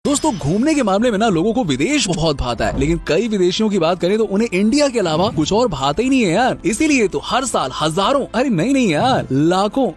दोस्तों घूमने के मामले में ना लोगों को विदेश बहुत भाता है, लेकिन कई विदेशियों की बात करें तो उन्हें इंडिया के अलावा कुछ और भाता ही नहीं है यार। इसीलिए तो हर साल हजारों, अरे नहीं यार, लाखों,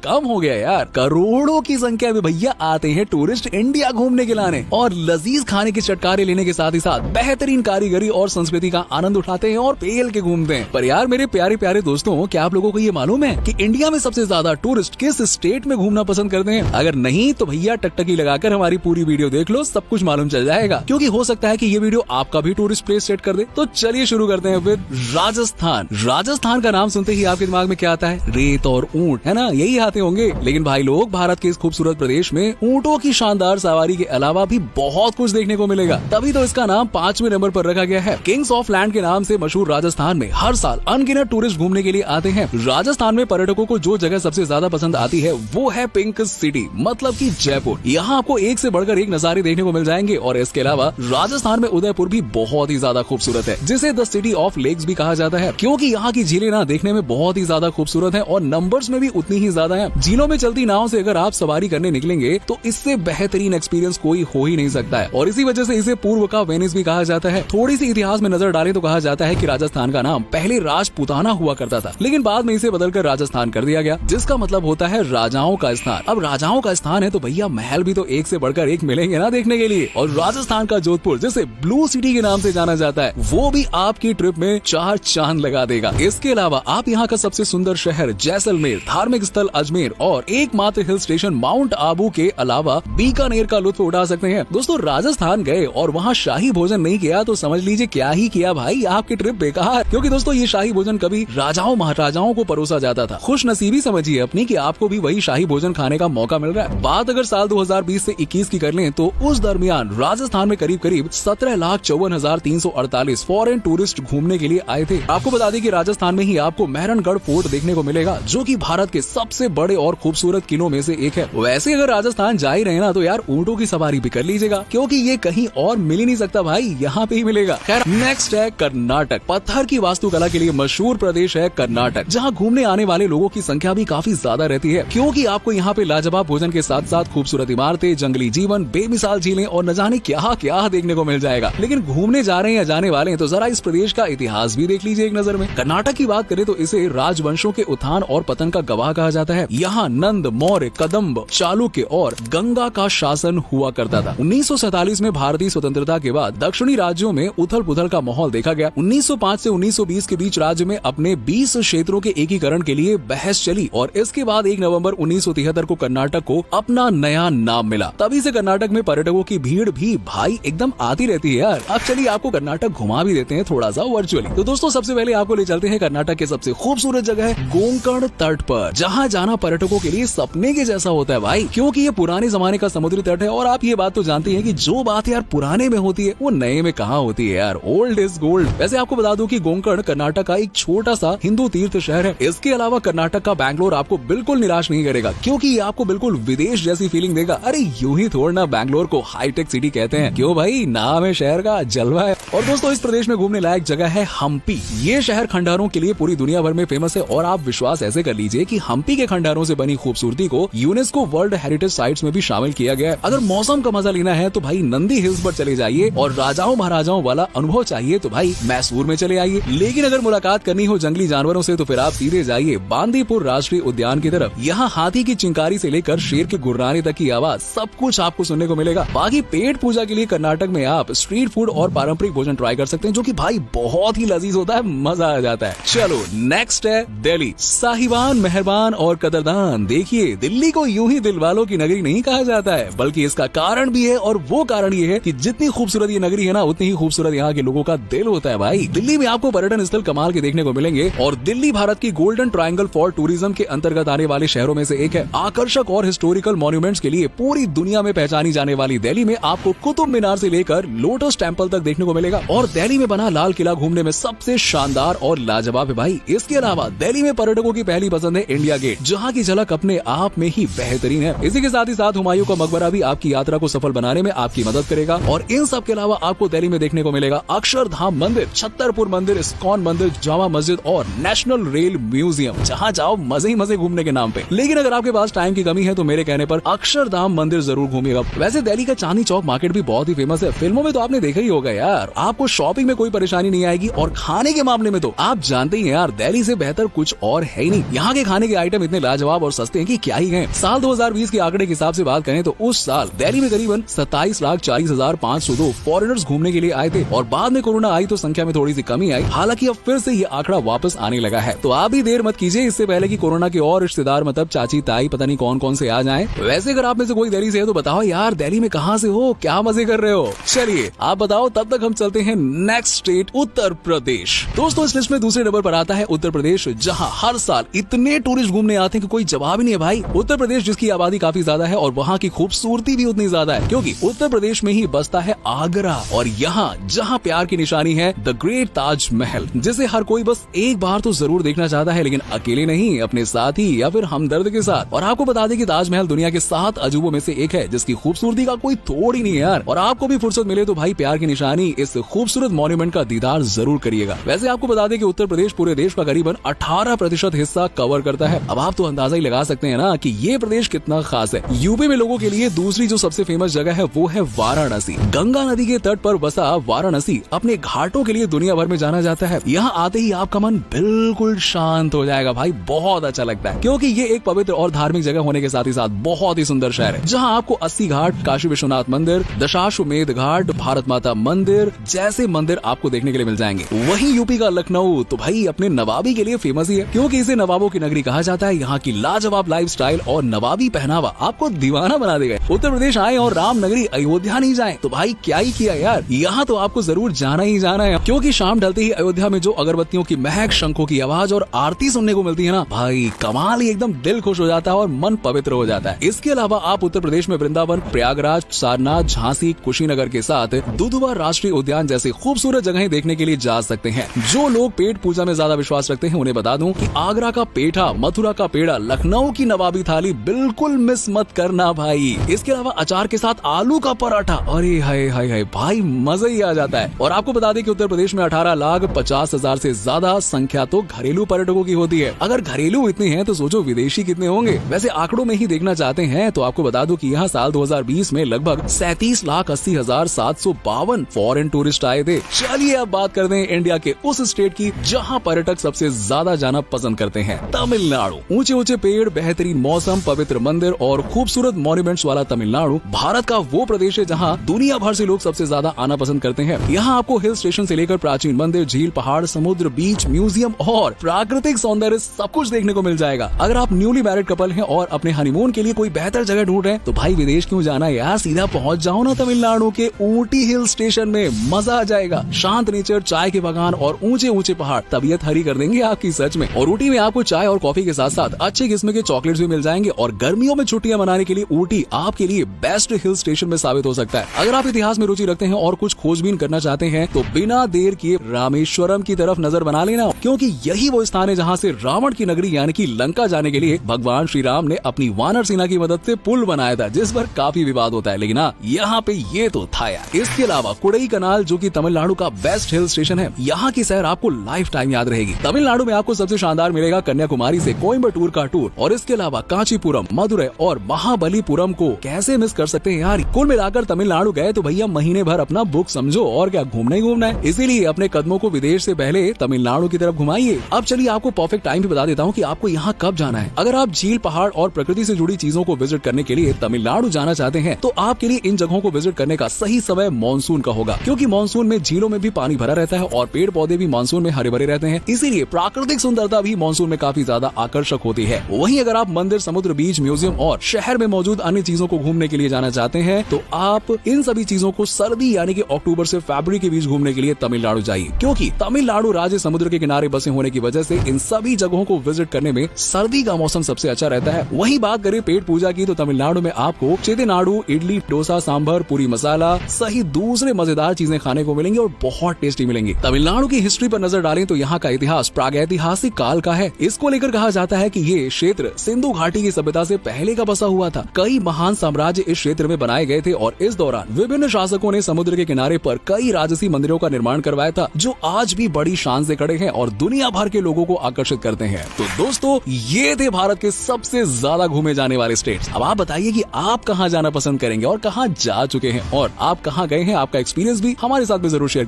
कम हो गया यार, करोड़ों की संख्या में भैया आते हैं टूरिस्ट इंडिया घूमने के लाने और लजीज खाने के चटकारे लेने के साथ ही साथ बेहतरीन कारीगरी और संस्कृति का आनंद उठाते हैं और पेल के घूमते हैं। पर यार मेरे प्यारे प्यारे दोस्तों, क्या आप लोगों को ये मालूम है कि इंडिया में सबसे ज्यादा टूरिस्ट किस स्टेट में घूमना पसंद करते हैं? अगर नहीं तो भैया टकटकी लगाकर हमारी पूरी वीडियो देख लो, सब कुछ मालूम चल जाएगा। क्योंकि हो सकता है कि ये वीडियो आपका भी टूरिस्ट प्लेस सेट कर दे। तो चलिए शुरू करते हैं विद राजस्थान। राजस्थान का नाम सुनते ही आपके दिमाग में क्या आता है? रेत और ऊंट, है ना? यही आते होंगे। लेकिन भाई लोग, भारत के इस खूबसूरत प्रदेश में ऊंटों की शानदार सवारी के अलावा भी बहुत कुछ देखने को मिलेगा। तभी तो इसका नाम 5वें नंबर पर रखा गया है। किंग्स ऑफ लैंड के नाम से मशहूर राजस्थान में हर साल अनगिनत टूरिस्ट घूमने के लिए आते हैं। राजस्थान में पर्यटकों को जो जगह सबसे ज्यादा पसंद आती है वो है पिंक सिटी, मतलब की जयपुर। यहाँ आपको एक से बढ़कर एक नजारे देखने को मिल जाएंगे। और इसके अलावा राजस्थान में उदयपुर भी बहुत ही ज्यादा खूबसूरत है, जिसे द सिटी ऑफ लेक्स भी कहा जाता है, क्योंकि यहाँ की झीलें ना देखने में बहुत ही ज्यादा खूबसूरत है और नंबर्स में भी उतनी ही ज्यादा है। झीलों में चलती नाव से अगर आप सवारी करने निकलेंगे तो इससे बेहतरीन एक्सपीरियंस कोई हो ही नहीं सकता है। और इसी वजह से इसे पूर्व का वेनिस भी कहा जाता है। थोड़ी सी इतिहास में नजर डालें तो कहा जाता है कि राजस्थान का नाम पहले राजपूताना हुआ करता था, लेकिन बाद में इसे बदलकर राजस्थान कर दिया गया, जिसका मतलब होता है राजाओं का स्थान। अब राजाओं का स्थान है तो भैया महल भी तो एक से बढ़कर एक मिलेंगे ना देखने के लिए। और राजस्थान का जोधपुर, जिसे ब्लू सिटी के नाम से जाना जाता है, वो भी आपकी ट्रिप में 4 चांद लगा देगा। इसके अलावा आप यहाँ का सबसे सुंदर शहर जैसलमेर, धार्मिक स्थल अजमेर और एकमात्र हिल स्टेशन माउंट आबू के अलावा बीकानेर का लुत्फ उठा सकते हैं। दोस्तों राजस्थान गए और वहाँ शाही भोजन नहीं किया तो समझ लीजिए क्या ही किया भाई, आपकी ट्रिप बेकार। क्योंकि दोस्तों ये शाही भोजन कभी राजाओं महाराजाओं को परोसा जाता था। खुश नसीबी समझिए अपनी कि आपको भी वही शाही भोजन खाने का मौका मिल रहा है। बात अगर साल 2020 से 21 की कर लें तो उस दरमियान राजस्थान में करीब 17,54,348 फॉरेन टूरिस्ट घूमने के लिए आए थे। आपको बता दें कि राजस्थान में ही आपको मेहरणगढ़ फोर्ट देखने को मिलेगा, जो कि भारत के सबसे बड़े और खूबसूरत किलों में से एक है। वैसे अगर राजस्थान जा ही रहे ना तो यार ऊंटों की सवारी भी कर लीजिएगा, क्योंकि ये कहीं और मिल ही नहीं सकता भाई, यहाँ पे ही मिलेगा। खैर नेक्स्ट है कर्नाटक। पत्थर की वास्तुकला के लिए मशहूर प्रदेश है कर्नाटक, जहाँ घूमने आने वाले लोगों की संख्या भी काफी ज्यादा रहती है, क्योंकि आपको यहाँ पे लाजवाब भोजन के साथ साथ खूबसूरत इमारतें, जंगली जीवन, बेमिसाल झीलें और न जाने क्या क्या देखने को मिल जाएगा। लेकिन घूमने जा रहे हैं या जाने वाले हैं तो जरा इस प्रदेश का इतिहास भी देख लीजिए एक नजर में। कर्नाटक की बात करें तो इसे राजवंशों के उत्थान और पतन का गवाह कहा जाता है। यहाँ नंद, मौर्य, कदम्ब, चालुक्य और गंगा का शासन हुआ करता था। 1947 में भारतीय स्वतंत्रता के बाद दक्षिणी राज्यों में उथल पुथल का माहौल देखा गया। 1905 से 1920 के बीच राज्य में अपने 20 क्षेत्रों के एकीकरण के लिए बहस चली और इसके बाद 1 नवंबर 1973 को कर्नाटक को अपना नया नाम मिला। तभी से कर्नाटक में पर्यटकों की भीड़ भी भाई एकदम आती रहती है यार। अब चलिए आपको कर्नाटक घुमा भी देते हैं थोड़ा सा वर्चुअली। तो दोस्तों सबसे पहले आपको ले चलते हैं कर्नाटक के सबसे खूबसूरत जगह है गोकर्ण तट पर, जहाँ जाना पर्यटकों के लिए सपने के जैसा होता है भाई, क्योंकि ये पुराने जमाने का समुद्री तट है। और आप ये बात तो जानते हैं कि जो बात यार पुराने में होती है वो नए में कहाँ होती है यार, ओल्ड इज गोल्ड। वैसे आपको बता दूं कि गोकर्ण कर्नाटक का एक छोटा सा हिंदू तीर्थ शहर है। इसके अलावा कर्नाटक का बैंगलोर आपको बिल्कुल निराश नहीं करेगा, क्योंकि ये आपको बिल्कुल विदेश जैसी फीलिंग देगा। अरे यूं ही थोड़ा बैंगलोर को हाईटेक सिटी कहते हैं, क्यों भाई, नाम है शहर का, जलवा है। और दोस्तों इस प्रदेश में घूमने लायक जगह है हम्पी। ये शहर खंडहरों के लिए पूरी दुनिया भर में फेमस है और आप विश्वास ऐसे कर लीजिए कि हम्पी के खंडहरों से बनी खूबसूरती को यूनेस्को वर्ल्ड हेरिटेज साइट्स में भी शामिल किया गया है। अगर मौसम का मजा लेना है तो भाई नंदी हिल्स पर चले जाइए और राजाओं महाराजाओं वाला अनुभव चाहिए तो भाई मैसूर में चले आइए। लेकिन अगर मुलाकात करनी हो जंगली जानवरों से तो फिर आप सीधे जाइए बांदीपुर राष्ट्रीय उद्यान की तरफ। यहाँ हाथी की चिंकारी से लेकर शेर के गुर्राने तक की आवाज सब कुछ आपको सुनने को मिलेगा। बाकी पेट पूजा के लिए कर्नाटक में आप स्ट्रीट फूड और पारंपरिक भोजन ट्राई कर सकते हैं, जो कि भाई बहुत ही लजीज होता है, मजा आ जाता है। चलो नेक्स्ट है दिल्ली। साहिबान, मेहरबान और कदरदान। देखिए दिल्ली को यूं ही दिल वालों की नगरी नहीं कहा जाता है, बल्कि इसका कारण भी है। और वो कारण ये है कि जितनी खूबसूरत ये नगरी है ना, उतनी ही खूबसूरत यहाँ के लोगों का दिल होता है भाई। दिल्ली में आपको पर्यटन स्थल कमाल के देखने को मिलेंगे और दिल्ली भारत की गोल्डन ट्रायंगल फॉर टूरिज्म के अंतर्गत आने वाले शहरों में से एक है। आकर्षक और हिस्टोरिकल मॉन्यूमेंट्स के लिए पूरी दुनिया में पहचानी जाने वाली दिल्ली में आपको कुतुब मीनार से लेकर लोटस टेम्पल तक देखने को मिलेगा। और दिल्ली में बना लाल किला घूमने में सबसे शानदार और लाजवाब है भाई। इसके अलावा दिल्ली में पर्यटकों की पहली पसंद है इंडिया गेट, जहाँ की झलक अपने आप में ही बेहतरीन है। इसी के साथ ही साथ हुमायूं का मकबरा भी आपकी यात्रा को सफल बनाने में आपकी मदद करेगा। और इन सब के अलावा आपको दिल्ली में देखने को मिलेगा अक्षरधाम मंदिर, छतरपुर मंदिर, इस्कॉन मंदिर, जामा मस्जिद और नेशनल रेल म्यूजियम, जहाँ जाओ मजे ही मजे घूमने के नाम पे। लेकिन अगर आपके पास टाइम की कमी है तो मेरे कहने पर अक्षरधाम मंदिर जरूर घूमिएगा। वैसे दिल्ली का चांदनी चौक मार्केट भी बहुत ही फेमस है, फिल्मों में तो आपने देखा ही होगा यार। आपको शॉपिंग में कोई परेशानी नहीं आएगी और खाने के मामले में तो आप जानते ही हैं यार, दिल्ली से बेहतर कुछ और है ही नहीं। यहाँ के खाने के आइटम इतने लाजवाब और सस्ते हैं कि क्या ही है। साल 2020 के आंकड़े के हिसाब से बात करें तो उस साल दिल्ली में करीबन 27,40,502 फॉरेनर्स घूमने के लिए आए थे और बाद में कोरोना आई तो संख्या में थोड़ी सी कमी आई। हालांकि अब फिर से ये आंकड़ा वापस आने लगा है, तो आप भी देर मत कीजिए इससे पहले कि कोरोना के और रिश्तेदार मतलब चाची ताई पता नहीं कौन कौन से आ जाएं। वैसे अगर आप में से कोई दिल्ली से है तो बताओ यार, दिल्ली में कहाँ से हो, क्या मजे कर रहे हो? चलिए आप बताओ, तब तक हम चलते हैं नेक्स्ट स्टेट उत्तर प्रदेश। दोस्तों इस लिस्ट में दूसरे नंबर पर आता है उत्तर प्रदेश, जहाँ हर साल इतने टूरिस्ट घूमने आते हैं कि कोई जवाब ही नहीं है भाई। उत्तर प्रदेश जिसकी आबादी काफी ज्यादा है और वहाँ की खूबसूरती भी उतनी ज्यादा है, क्योंकि उत्तर प्रदेश में ही बसता है आगरा और यहाँ जहाँ प्यार की निशानी है द ग्रेट ताजमहल, जिसे हर कोई बस एक बार तो जरूर देखना चाहता है, लेकिन अकेले नहीं, अपने साथी या फिर हमदर्द के साथ। और आपको बता दें कि ताजमहल दुनिया के 7 अजूबों में से एक है, जिसकी खूबसूरती का कोई तोड़ ही नहीं है यार। और आपको भी फुर्सत मिले तो भाई प्यार की निशानी इस खूबसूरत मॉन्यूमेंट का दीदार जरूर करिएगा। वैसे आपको बता दें कि उत्तर प्रदेश पूरे देश का करीबन 18% हिस्सा कवर करता है। अब आप तो अंदाजा ही लगा सकते हैं ना कि ये प्रदेश कितना खास है। यूपी में लोगों के लिए दूसरी जो सबसे फेमस जगह है वो है वाराणसी। गंगा नदी के तट पर बसा वाराणसी अपने घाटों के लिए दुनिया भर में जाना जाता है। यहाँ आते ही आपका मन बिल्कुल शांत हो जाएगा भाई, बहुत अच्छा लगता है, क्योंकि ये एक पवित्र और धार्मिक जगह होने के साथ ही साथ बहुत ही सुंदर शहर है, जहाँ आपको 80 घाट, काशी विश्वनाथ मंदिर, दशाश्वमेध घाट, भारत माता मंदिर जैसे मंदिर आपको देखने के लिए मिल जाएंगे। वहीं यूपी का लखनऊ तो भाई अपने नवाबी के लिए फेमस ही है, क्योंकि इसे नवाबों की नगरी कहा जाता है। यहाँ की लाजवाब लाइफस्टाइल और नवाबी पहनावा आपको दीवाना बना देगा। उत्तर प्रदेश आए और राम नगरी अयोध्या नहीं जाए तो भाई क्या ही किया यार, यहाँ तो आपको जरूर जाना ही जाना है, क्योंकि शाम ढलते ही अयोध्या में जो अगरबत्तियों की महक, शंखों की आवाज और आरती सुनने को मिलती है ना भाई, कमाल ही, एकदम दिल खुश हो जाता है और मन पवित्र हो जाता है। इसके अलावा आप उत्तर प्रदेश में वृंदावन, प्रयागराज, सारनाथ, झांसी, कुशीनगर के साथ दुधवा राष्ट्रीय उद्यान जैसे खूबसूरत जगहें देखने के लिए जा सकते हैं। जो लोग पेट पूजा में ज्यादा विश्वास रखते हैं उन्हें बता दूं कि आगरा का पेठा, मथुरा का पेड़ा, लखनऊ की नवाबी थाली बिल्कुल मिस मत करना भाई। इसके अलावा अचार के साथ आलू का पराठा, अरे हाय हाय हाय भाई, मजा ही आ जाता है। और आपको बता दें कि उत्तर प्रदेश में 18,50,000 से ज्यादा संख्या तो घरेलू पर्यटकों की होती है। अगर घरेलू इतने हैं तो सोचो विदेशी कितने होंगे। वैसे आंकड़ों में ही देखना चाहते हैं तो आपको बता दूं कि यहाँ साल 2020 में लगभग 37,80,752 फॉरेन टूरिस्ट आए थे। चलिए अब बात करते हैं इंडिया के उस स्टेट की जहाँ पर्यटक सबसे ज्यादा जाना पसंद करते हैं, तमिलनाडु। ऊंचे ऊंचे पेड़, बेहतरीन मौसम, पवित्र मंदिर और खूबसूरत मॉन्यूमेंट्स वाला तमिलनाडु भारत का वो प्रदेश है जहाँ दुनिया भर से लोग सबसे ज्यादा आना पसंद करते हैं। यहाँ आपको हिल स्टेशन से लेकर प्राचीन मंदिर, झील, पहाड़, समुद्र, बीच, म्यूजियम और प्राकृतिक सौंदर्य सब कुछ देखने को मिल जाएगा। अगर आप न्यूली मैरिड कपल हैं और अपने हनीमून के लिए कोई बेहतर जगह ढूंढ रहे हैं तो भाई विदेश क्यों जाना यार, सीधा पहुंच जाओ ना तमिलनाडु के ऊटी हिल स्टेशन में, मजा आ जाएगा। शांत नेचर, चाय के बागान और ऊंचे ऊंचे पहाड़ तबीयत हरी कर देंगे आपकी सच में। और ऊटी में आपको चाय और कॉफी के साथ साथ अच्छे किस्म के चॉकलेट्स भी मिल जाएंगे और गर्मियों में छुट्टियां मनाने के लिए ऊटी आपके लिए बेस्ट हिल स्टेशन में साबित हो सकता है। अगर आप इतिहास में रुचि रखते हैं और कुछ खोजबीन करना चाहते हैं तो बिना देर किए रामेश्वरम की तरफ नजर बना लेना, क्योंकि यही वो स्थान है जहाँ से रावण की नगरी यानी कि लंका जाने के लिए भगवान श्री राम ने अपनी वानर सेना की मदद से पुल बनाया था, जिस पर काफी विवाद होता है, लेकिन यहाँ पे ये तो था यार। इसके अलावा कुडई कनाल जो कि तमिलनाडु का बेस्ट हिल स्टेशन है, यहाँ की सैर आपको लाइफ टाइम याद रहेगी। तमिलनाडु में आपको सबसे शानदार मिलेगा कन्याकुमारी से कोयम्बटूर का टूर, और इसके अलावा कांचीपुरम, मदुरै और महाबलीपुरम को कैसे मिस कर सकते हैं यार। कुल मिलाकर तमिलनाडु गए तो भैया महीने भर अपना बुक समझो, और क्या घूमना ही घूमना है। इसीलिए अपने कदमों को विदेश से पहले तमिलनाडु की तरफ घुमाइए। अब चलिए आपको परफेक्ट टाइम भी बता देता हूँ कि आपको यहाँ कब जाना है। अगर आप झील, पहाड़ और प्रकृति से जुड़ी चीजों को विजिट करने के लिए तमिलनाडु जाना चाहते हैं तो आपके लिए इन जगहों को विजिट करने का सही समय मानसून का होगा, क्योंकि मानसून में झीलों में भी पानी भरा रहता है और पेड़ पौधे भी मानसून में हरे भरे रहते हैं। इसीलिए प्राकृतिक सुंदरता भी मानसून में काफी ज्यादा आकर्षक होती है। वहीं अगर आप मंदिर, समुद्र, बीच, म्यूजियम और शहर में मौजूद अन्य चीजों को घूमने के लिए जाना चाहते हैं तो आप इन सभी चीजों को सर्दी यानी कि अक्टूबर से फरवरी के बीच घूमने के लिए तमिलनाडु जाइए, क्योंकि तमिलनाडु राज्य समुद्र के किनारे बसे होने की वजह से इन सभी जगहों को विजिट करने में सर्दी का मौसम सबसे अच्छा रहता है। वहीं बात करें पेट पूजा की तो तमिलनाडु में आपको चेटिनाडु, इडली, डोसा, सांभर, पूरी मसाला सहित दूसरे मजेदार चीजें खाने को मिलेंगी और बहुत टेस्टी मिलेंगी। तमिलनाडु की हिस्ट्री पर नजर डालें तो यहाँ का इतिहास प्रागैतिहासिक काल का है। इसको लेकर कहा जाता है कि ये क्षेत्र सिंधु घाटी की सभ्यता से पहले का बसा हुआ था। कई महान साम्राज्य इस क्षेत्र में बनाए गए थे और इस दौरान विभिन्न शासकों ने समुद्र के किनारे पर कई राजसी मंदिरों का निर्माण करवाया था, जो आज भी बड़ी शान से खड़े हैं और दुनिया भर के लोगों को आकर्षित करते हैं। तो दोस्तों ये थे भारत के सबसे ज्यादा घूमे जाने वाले स्टेट्स। अब आप बताइए कि आप कहाँ जाना पसंद करेंगे और कहाँ जा चुके हैं, और आप कहाँ गए हैं, आपका एक्सपीरियंस भी हमारे साथ में जरूर शेयर